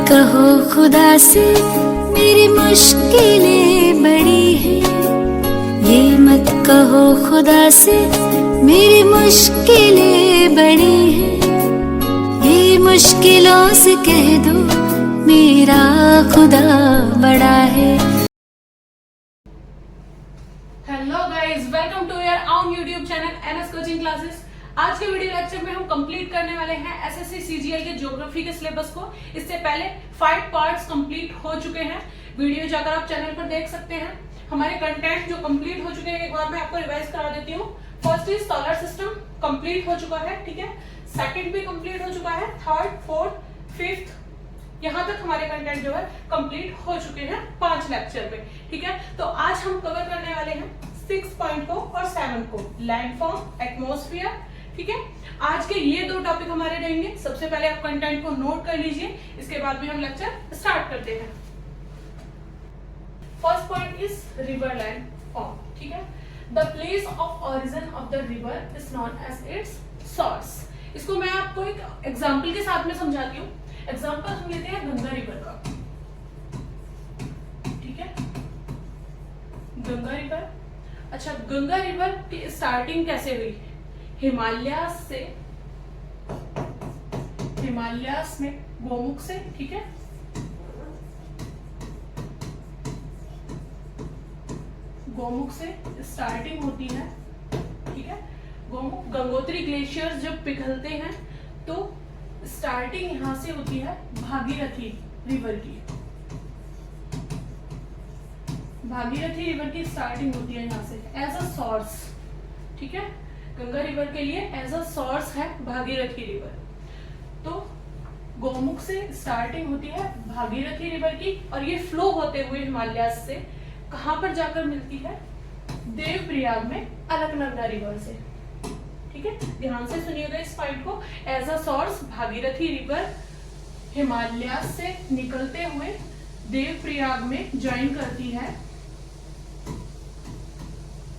कहो खुदा से मेरी मुश्किलें बड़ी हैं, ये मत कहो खुदा से मेरी मुश्किलें बड़ी हैं, ये मुश्किलों से कह दो मेरा खुदा बड़ा है। Hello guys, welcome to your own YouTube channel NS coaching classes. आज के वीडियो लेक्चर में हम कंप्लीट करने वाले हैं एसएससी सीजीएल के ज्योग्राफी के सिलेबस को। इससे पहले 5 पार्ट्स कंप्लीट हो चुके हैं, वीडियो जाकर आप चैनल पर देख सकते हैं। हमारे कंटेंट जो कंप्लीट हो चुके हैं एक बार मैं आपको रिवाइज करा देती हूँ। First is solar system complete हो चुका है, ठीक है। सेकंड भी कंप्लीट हो चुका है, थर्ड, फोर्थ, फिफ्थ, यहाँ तक हमारे कंटेंट जो है कंप्लीट हो चुके हैं 5 लेक्चर में, ठीक है। तो आज हम कवर करने वाले हैं 6 पॉइंट को और 7 को, लैंडफॉर्म, एटमॉस्फेयर, ठीक है। आज के ये 2 टॉपिक हमारे रहेंगे। सबसे पहले आप कंटेंट को नोट कर लीजिए, इसके बाद भी हम लेक्चर स्टार्ट करते हैं। First point is river landform, ठीक है। The place of origin of the river is known as its source. इसको मैं आपको एक एग्जांपल के साथ में समझाती हूँ। एग्जांपल हम लेते हैं गंगा रिवर का, ठीक है। गंगा रिवर, अच्छा, गंगा रिवर की स्टार्टिंग कैसे हुई? हिमालयास में गोमुख से, ठीक है। गोमुख से स्टार्टिंग होती है, ठीक है। गोमुख, गंगोत्री ग्लेशियर्स जब पिघलते हैं तो स्टार्टिंग यहां से होती है भागीरथी रिवर की। भागीरथी रिवर की स्टार्टिंग होती है यहां से एज अ सोर्स, ठीक है। गंगा रिवर के लिए एज अ सोर्स है भागीरथी रिवर। तो गोमुख से स्टार्टिंग होती है भागीरथी रिवर की और ये फ्लो होते हुए हिमालय से कहां पर जाकर मिलती है? देवप्रयाग में अलकनंदा रिवर से, ठीक है। ध्यान से सुनिएगा इस पॉइंट को। As a source Bhagirathi river Himalaya से निकलते हुए देवप्रयाग में ज्वाइन करती है,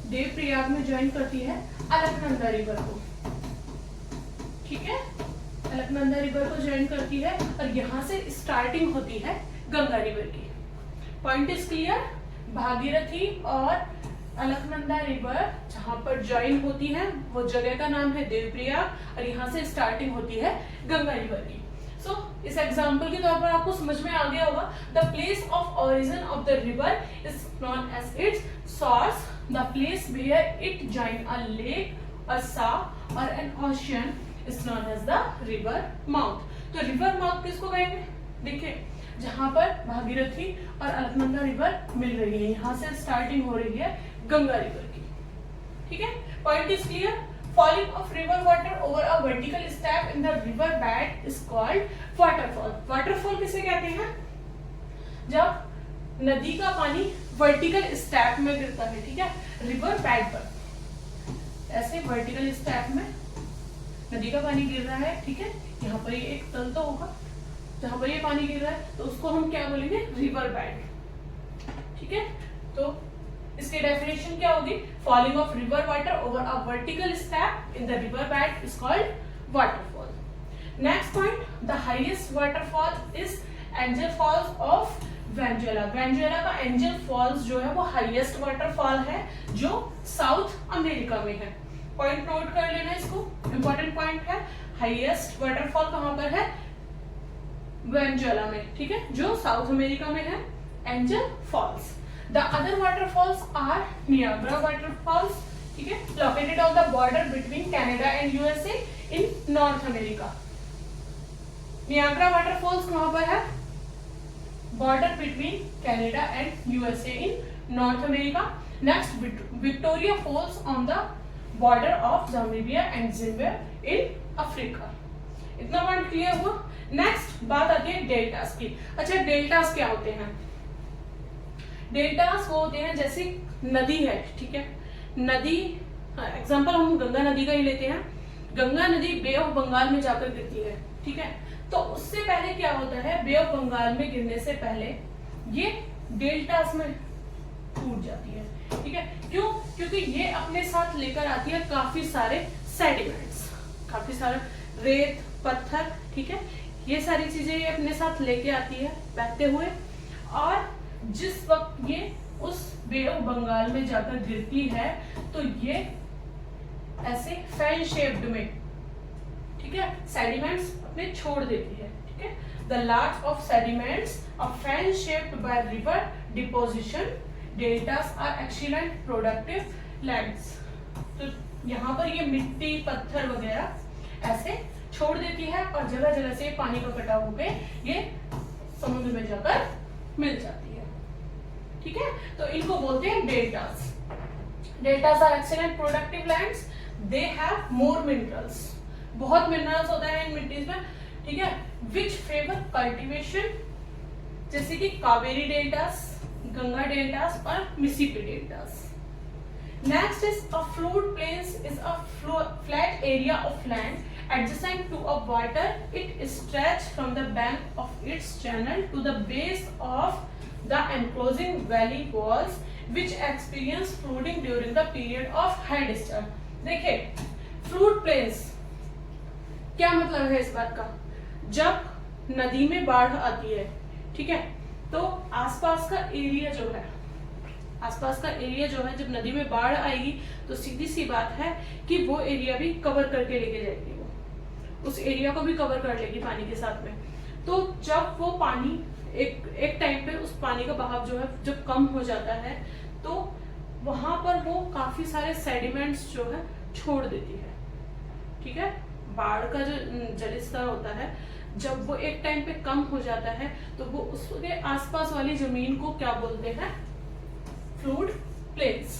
देवप्रयाग में ज्वाइन करती है अलकनंदा रिवर को, ठीक है। अलकनंदा रिवर को ज्वाइन करती है और यहां से स्टार्टिंग होती है गंगा रिवर की। Point is clear? भागीरथी और अलकनंदा रिवर जहां पर ज्वाइन होती है वो जगह का नाम है देवप्रयाग और यहां से स्टार्टिंग होती है गंगा रिवर की। सो इस एग्जांपल के तौर पर आपको समझ में आ गया होगा। The place of origin of the river is known as its source, the place where it join a lake, a sea or an ocean is known as the river mouth। तो river mouth किसको कहेंगे? देखिए, जहां पर भागीरथी और Alaknanda river मिल रही है, यहां से स्टार्टिंग हो रही है गंगा रिवर की, ठीक है। Point is clear? Falling of river water over a vertical step in the river bed is called waterfall. Waterfall किसे कहते हैं? जब नदी का पानी वर्टिकल स्टैप में गिरता है, ठीक है, रिवर बेड पर, ऐसे वर्टिकल स्टैप में नदी का पानी गिर रहा है, ठीक है। यहाँ पर ये एक तल तो होगा जहां पर ये पानी गिर रहा है, तो उसको हम क्या बोलेंगे? रिवर बेड, ठीक है। तो इसकी डेफिनेशन क्या होगी? Falling of river water over a vertical step in the river bed is called waterfall. Next point, the highest waterfall is Angel Falls of Venezuela. Venezuela का एंजल फॉल्स जो है वो हाईएस्ट वाटरफॉल है जो south America में है। Point note कर लेना इसको, इंपॉर्टेंट पॉइंट है। हाईएस्ट वाटरफॉल कहां पर है? वेनेजुएला में, ठीक है, जो साउथ अमेरिका में है, Angel Falls. The other waterfalls are Niagara waterfalls, ठीक है, located on the border between Canada and USA in North America. Niagara waterfalls कहां पर है? Border between Canada and USA in North America. Next, Victoria Falls on the border of Zambia and Zimbabwe in Africa. इतना point clear हुआ? Next बात आती है deltas की। अच्छा, डेल्टास क्या होते हैं? डेल्टास वो होते हैं जैसे नदी है, ठीक है, नदी, एग्जांपल हम गंगा नदी का ही लेते हैं। गंगा नदी बे ऑफ बंगाल में जाकर गिरती है, ठीक है। तो उससे पहले क्या होता है? बे ऑफ बंगाल में गिरने से पहले ये डेल्टास में टूट जाती है, ठीक है। क्यों? क्योंकि ये अपने साथ लेकर आती है काफी सारे सेडिमेंट्स, काफी सारे रेत, पत्थर, ठीक है। ये सारी चीजें ये अपने साथ लेके आती है बहते हुए, और जिस वक्त ये उस बे ऑफ बंगाल में जाकर गिरती है तो ये ऐसे फैन शेप्ड में, ठीक है, सेडिमेंट्स अपने छोड़ देती है, ठीक है। The large of sediments are fan shaped by river deposition, deltas are excellent productive lands. तो यहाँ पर ये मिट्टी पत्थर वगैरह ऐसे छोड़ देती है और जगह जगह से पानी का कटाव होके ये समुद्र में जाकर मिल जाती है, ठीक है। तो इनको बोलते हैं deltas. Deltas are excellent productive lands, they have more minerals, बहुत मिनरल्स होता है इन मिट्टीज में, ठीक है। विच फेवर कल्टीवेशन, जैसे कि कावेरी डेल्टास, गंगा डेल्टास और Mississippi deltas. Next is a flood plains is a flat area of land adjacent to a water. It stretches from the bank of its channel to the base of the enclosing valley walls, which experience flooding during the period of high discharge. देखिए, flood plains क्या मतलब है इस बात का? जब नदी में बाढ़ आती है, ठीक है, तो आसपास का एरिया जो है, आसपास का एरिया जो है, जब नदी में बाढ़ आएगी तो सीधी सी बात है कि वो एरिया भी कवर करके लेके जाएगी, वो उस एरिया को भी कवर कर लेगी पानी के साथ में। तो जब वो पानी एक टाइम पे उस पानी का बहाव जो है जब कम हो जाता है तो वहां पर वो काफी सारे सेडिमेंट्स जो है छोड़ देती है, ठीक है। बाढ़ का जो जलस्तर होता है जब वो एक टाइम पे कम हो जाता है तो वो उसके आसपास वाली जमीन को क्या बोलते हैं? फ्लूड प्लेन्स,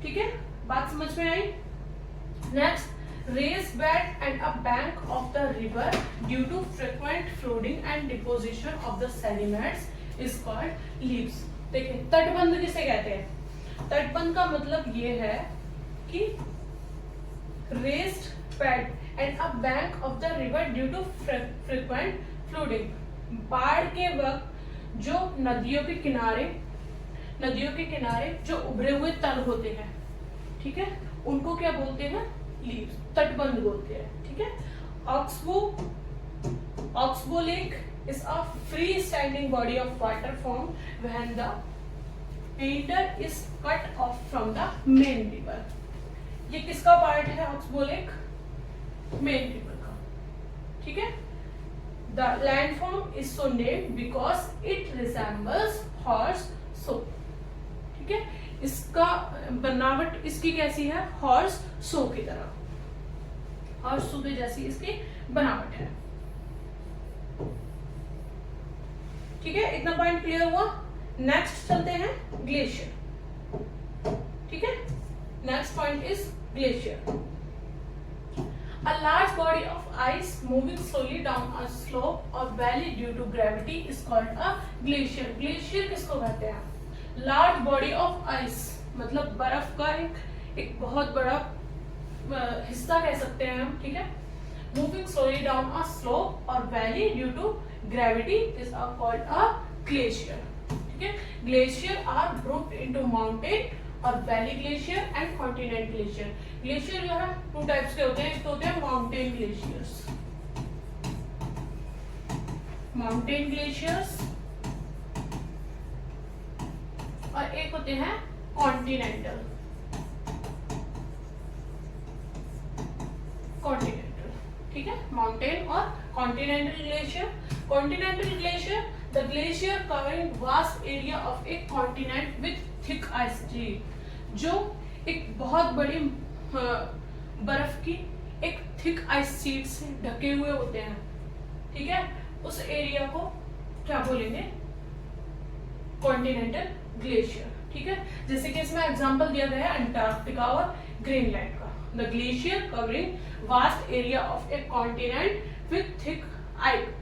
ठीक है, बात समझ में आई। Next, raised bed and a bank of the river due to frequent flooding and deposition of the sediments is called leaves। देखिए, तटबंध किसे कहते हैं? तटबंध का मतलब ये है कि raised bed and a bank of the river due to frequent flooding, बाढ़ के वक्त जो नदियों के किनारे जो उभरे हुए तल होते हैं, ठीक है, उनको क्या बोलते हैं? लीव्स, तटबंध बोलते हैं, ठीक है। Oxbow lake is a free-standing body of water formed when the meander is cut off from the main river। ये किसका पार्ट है ऑक्सबो लेक? मेन रिवर का, ठीक है। The landform is so named because it resembles horse soap, ठीक है। इसका बनावट इसकी कैसी है? हॉर्स सो की तरह, हॉर्स सो के जैसी इसकी बनावट है, ठीक है। इतना पॉइंट क्लियर हुआ। नेक्स्ट चलते हैं ग्लेशियर, ठीक है। Next point is glacier. A large body of ice moving slowly down a slope or valley due to gravity is called a glacier। Glacier किसको कहते हैं? लार्ज बॉडी ऑफ आइस मतलब बर्फ का एक बहुत बड़ा हिस्सा कह सकते हैं हम, ठीक है। Moving slowly down a slope और valley due to gravity is called a glacier, ठीक है। Glacier are grouped into mountain और valley glacier and continent glacier. Glacier जो है टू टाइप्स के होते हैं, एक तो होते हैं माउंटेन ग्लेशियर्स, माउंटेन ग्लेशियर्स, और एक होते हैं कॉन्टिनेंटल, ठीक है। माउंटेन और continental glacier. Continental glacier, the glacier covering vast area of a continent with thick ice sheet, जो एक बहुत बड़ी बर्फ की एक थिक आइस शीट से ढके हुए होते हैं, ठीक है। उस एरिया को क्या बोलेंगे? कॉन्टिनेंटल ग्लेशियर, ठीक है। जैसे कि इसमें एग्जांपल दिया गया है अंटार्कटिका और ग्रीनलैंड का। The glacier covering vast area of a continent with thick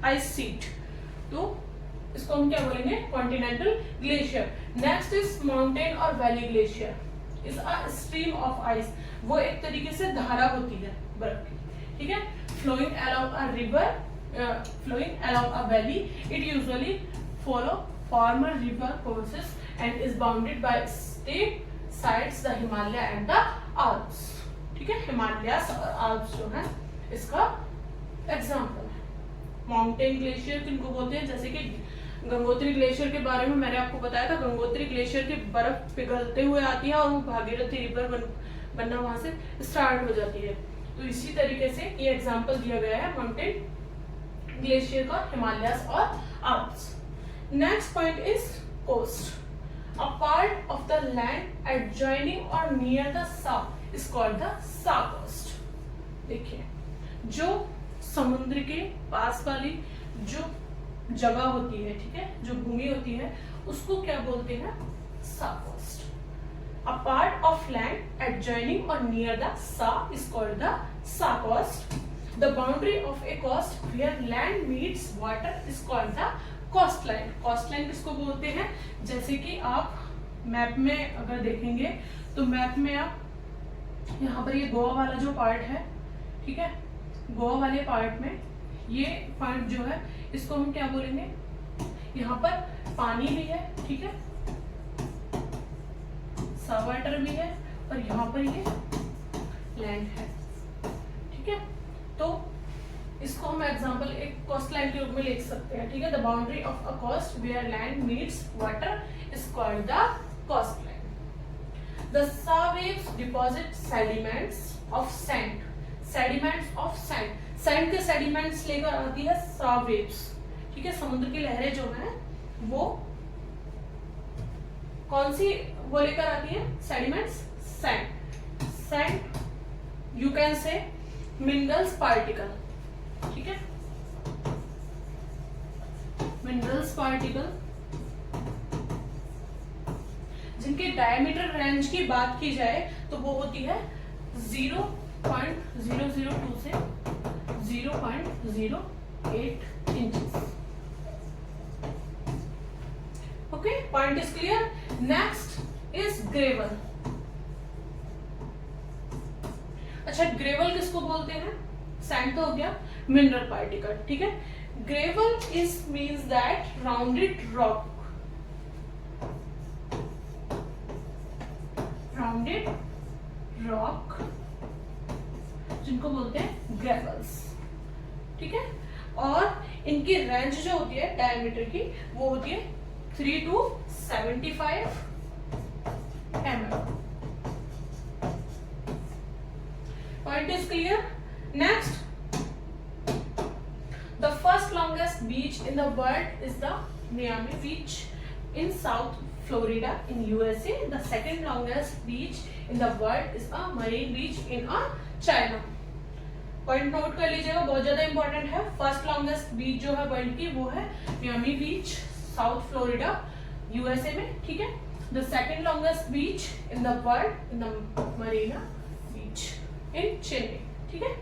ice sheet, तो इसको हम क्या बोलेंगे? Continental glacier. Next is mountain और valley glacier is a stream of ice, वो एक तरीके से धारा होती है बर्फ की, ठीक है। Flowing along a river, flowing along a valley, it usually follow former river courses and is bounded by state sides the Himalaya and the Alps, ठीक है। हिमालयस और आल्प्स जो है इसका एग्जाम्पल है, माउंटेन ग्लेशियर किनको बोलते हैं, जैसे कि गंगोत्री ग्लेशियर के बारे में मैंने आपको बताया था। गंगोत्री ग्लेशियर की बर्फ पिघलते हुए आती है और वो भागीरथी रिवर बनना वहां से स्टार्ट हो जाती है। तो इसी तरीके से ये एग्जांपल दिया गया है माउंटेन ग्लेशियर का, हिमालयस और Alps. Next point is coast. A part of the land adjoining or near the sea is called the sea coast. देखिए, जो समुद्र के पास वाली जो जगह होती है, ठीक है, जो भूमि होती है, उसको क्या बोलते हैं? सा coast. A part of land adjoining or near the sea is called the sea coast. The boundary of a coast where land meets water is called the coast line. Coast line किसको बोलते हैं? जैसे कि आप map में अगर देखेंगे तो मैप में आप यहाँ पर ये गोवा वाला जो पार्ट है, ठीक है, गोवा वाले पार्ट में ये पार्ट जो है इसको हम क्या बोलेंगे? यहाँ पर पानी भी है, ठीक है, सा वाटर भी है, और यहाँ पर ये लैंड है, ठीक है। तो इसको हम एग्जांपल एक कोस्ट लाइन के रूप में लिख सकते हैं, ठीक है। The boundary of a coast where land meets water is called the coast line. The sea waves deposit sediments of sand. Sediments of sand, sand के सेडिमेंट्स लेकर आती है सा वेव्स, ठीक है। समुद्र की लहरें जो हैं वो कौन सी वो लेकर आती है? Sediments, sand. Sand you can say minerals particle, ठीक है, मिनरल्स पार्टिकल जिनके डायमीटर रेंज की बात की जाए तो वो होती है 0.002 से 0.08 inches. Okay, point is clear. Next is gravel. अच्छा, ग्रेवल किसको बोलते हैं? सैंड तो हो गया, मिनरल पार्टिकल, ठीक है। Gravel is means that rounded rock, rounded rock जिनको बोलते हैं ग्रेवल्स, ठीक है। और इनकी रेंज जो होती है डायमीटर की वो होती है 3 to 75 mm। Point is clear. Next, the first longest beach in the world is the Miami Beach in South Florida in USA. The second longest beach in the world is a Marine Beach in China. Point note कर लीजिएगा, बहुत ज्यादा important है। First longest बीच जो है world की वो है Miami beach, South Florida, USA में, ठीक है। The second longest beach in the world in the Marina beach in Chennai, ठीक है।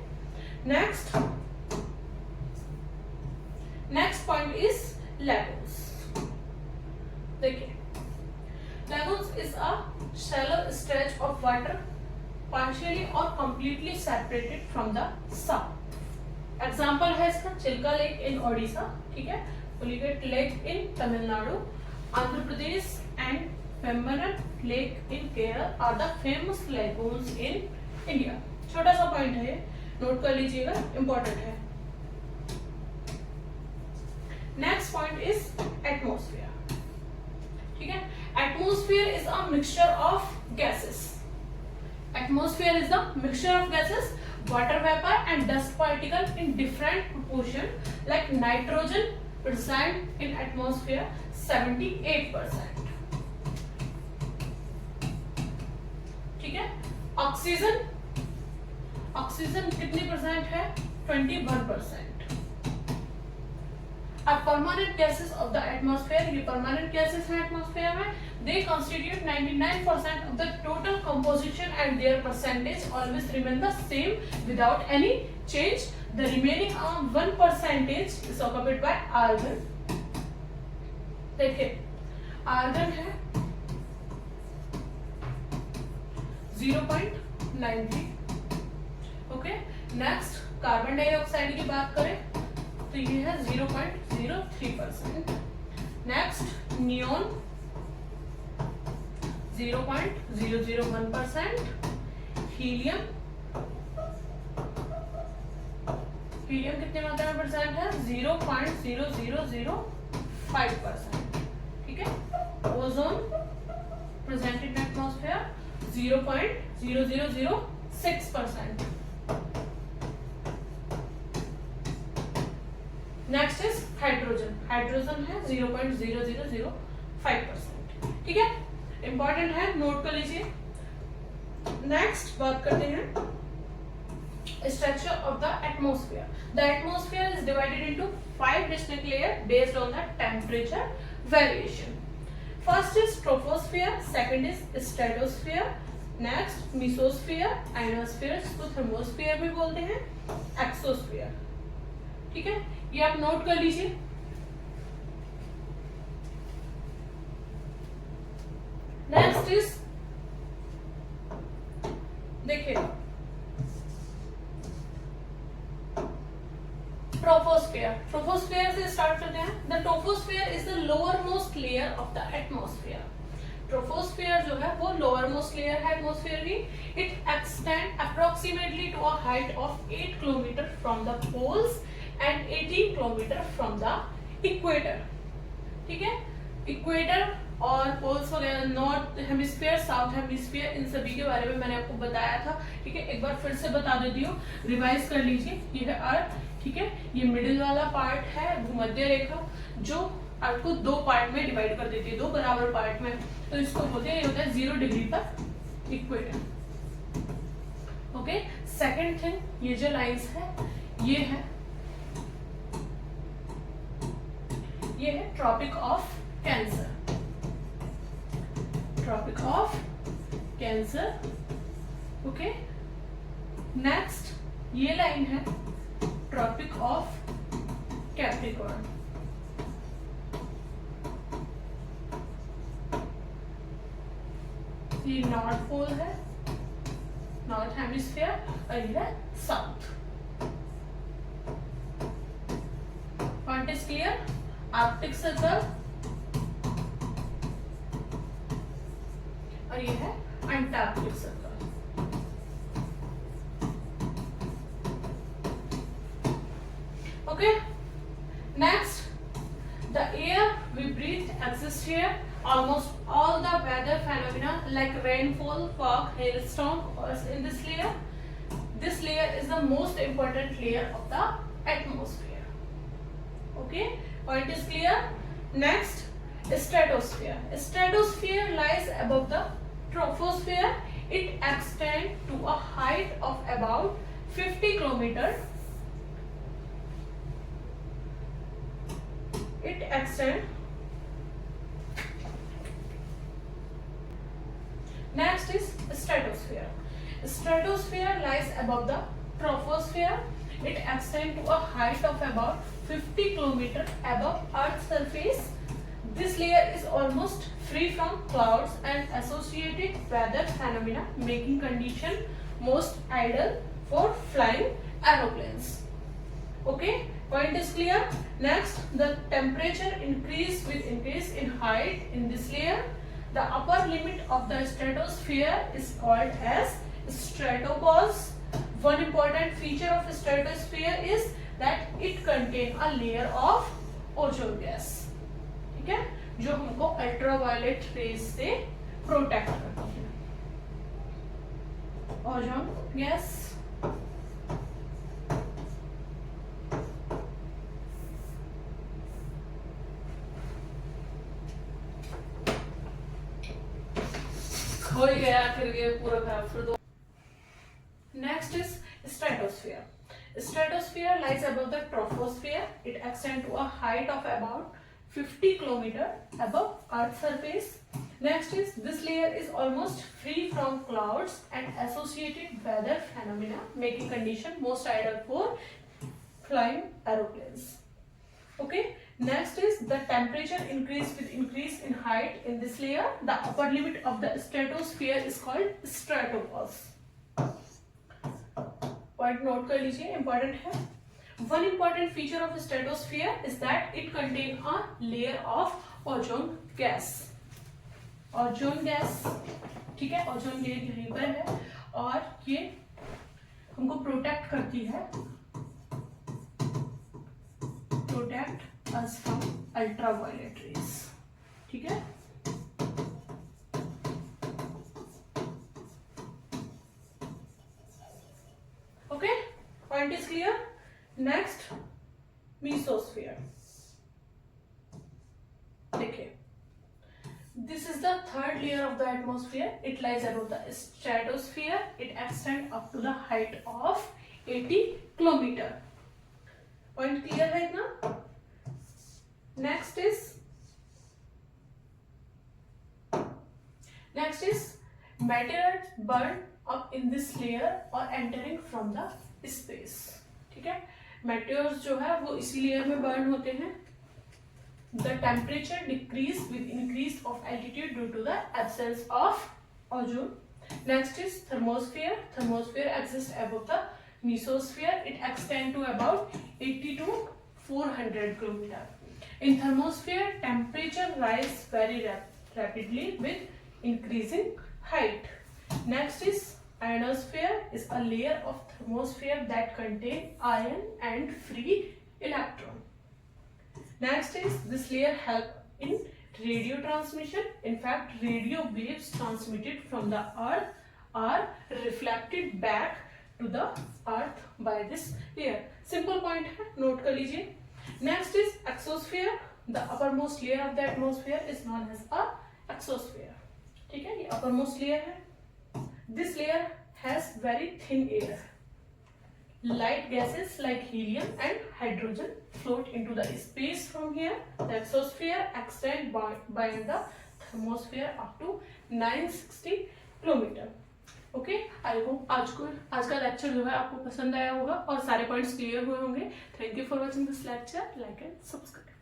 Next point is lagoons. देखिए, lagoons is a shallow stretch of water partially or completely separated from the sea. Example है इसका Chilka lake in Odisha, ठीक है, Pulicat lake in Tamil Nadu, Andhra Pradesh, and Vembanad lake in Kerala are the famous lagoons in India। छोटा सा point है, note कर लीजिएगा, इंपॉर्टेंट है। नेक्स्ट पॉइंट इज एटमॉस्फेयर, ठीक है। Atmosphere is a mixture of gases. Atmosphere is the mixture of gases, water vapour and dust particle in different proportion, like nitrogen present in atmosphere 78%, ठीक है। Oxygen, oxygen कितनी percent है? 21%। अब permanent gases of the atmosphere, ये permanent gases हैं atmosphere में, दे constitute 99% of the total composition and their percentage always remain the same without any change. The remaining 1% is occupied by argon। देखिए, argon है 0.93। Okay, next carbon dioxide की बात करें तो ये है 0.03%। नेक्स्ट नियोन 0.001%, हीलियम हीलियम कितने मात्रा में प्रेजेंट है? 0.0005%। ठीक है, ozone present in atmosphere 0.0006%। Next is hydrogen. Hydrogen है 0.0005%। ठीक है, इंपॉर्टेंट है, नोट कर लीजिए। नेक्स्ट बात करते हैं structure of the atmosphere. The atmosphere is divided into 5 distinct layers based on the temperature variation. First is troposphere, second is stratosphere, next mesosphere, ionosphere, इसको thermosphere भी बोलते हैं, exosphere। ठीक है, ये आप नोट कर लीजिए। नेक्स्ट इज देखिए ट्रोपोस्फेयर। ट्रोपोस्फेयर से स्टार्ट करते हैं। The troposphere is the lower most layer of the atmosphere. Troposphere जो है वो लोअर मोस्ट लेयर है एटमॉस्फेयर की। It extend approximately to a height of 8 kilometre from the poles and 18 kilometre from the equator. ठीक है, equator और poles वगैरह, north hemisphere, south hemisphere, इन सभी के बारे में मैंने आपको बताया था। ठीक है, एक बार फिर से बता देती हूँ, रिवाइज कर लीजिए। ये है अर्थ, ठीक है, ये मिडिल वाला पार्ट है भूमध्य रेखा, जो अर्थ को 2 पार्ट में डिवाइड कर देती है, 2 बराबर पार्ट में। तो इसको बोलते हैं, ये होता है 0 डिग्री पर इक्वेटर। ओके, सेकंड थिंग, ये जो लाइंस है ये है Tropic of Cancer. Tropic of Cancer. Okay, next ये लाइन है ट्रॉपिक ऑफ कैप्रिकॉर्न। ये नॉर्थ पोल है, नॉर्थ हेमिस्फीयर, और ये है south. Point is clear? Arctic Circle और ये है Antarctic Circle. Okay, next, the air we breathe exists here. Almost all the weather phenomena like rainfall, fog, hailstorm are in this layer. This layer is the most important layer of the atmosphere. Okay, point is clear? Next, stratosphere. Stratosphere lies above the troposphere. It extends to a height of about 50 kilometers. It extends. Next is stratosphere. Stratosphere lies above the troposphere. It extends to a height of about 50 kilometers above Earth's surface. This layer is almost free from clouds and associated weather phenomena, making condition most ideal for flying aeroplanes. Okay, point is clear? Next, the temperature increase with increase in height in this layer. The upper limit of the stratosphere is called as stratopause. One important feature of stratosphere is that it contains a layer of ozone gas. ठीक है, जो हमको ultraviolet rays से protect करती है। Ozone gas. हो ही गया फिर ये पूरा खराब फिर दो। Next is stratosphere. Stratosphere lies above the troposphere. It extends to a height of about 50 kilometers above Earth's surface. Next is this layer is almost free from clouds and associated weather phenomena, making condition most ideal for flying aeroplanes. Okay. Next is the temperature increase with increase in height in this layer. The upper limit of the stratosphere is called stratopause. Point note कर लीजिए, important है। One important feature of stratosphere is that it contains a layer of ozone gas. Ozone gas, ठीक है, ozone layer यहीं पर है और ये हमको प्रोटेक्ट करती है protect us from ultraviolet rays. ठीक है. Okay, point is clear. Next, mesosphere. देखिए, this is the third layer of the atmosphere. It lies above the stratosphere. It extends up to the height of 80 kilometer. Point clear है इतना? Next is materials burn up in this layer or entering from the space. ठीक है, meteors जो है वो इसी layer में burn होते हैं. The temperature decrease with increase of altitude due to the absence of ozone. Next is thermosphere. Thermosphere exists above the mesosphere. It extends to about 80 to 400 km. In thermosphere, temperature rise very rapidly with increasing height. Next is ionosphere. Is a layer of thermosphere that contain ion and free electron. Next is this layer help in radio transmission. In fact, radio waves transmitted from the earth are reflected back to the earth by this layer. Simple point है, note कर लीजिए. Next is exosphere. The uppermost layer of the atmosphere is known as a exosphere. ठीक है, ये uppermost layer है. This layer has very thin air. Light gases like helium and hydrogen float into the space from here. The exosphere extends beyond the thermosphere up to 960 kilometre. Okay, I hope आज का lecture जो है आपको पसंद आया होगा और सारे पॉइंट्स क्लियर हुए होंगे. Thank you for watching this lecture. Like and subscribe.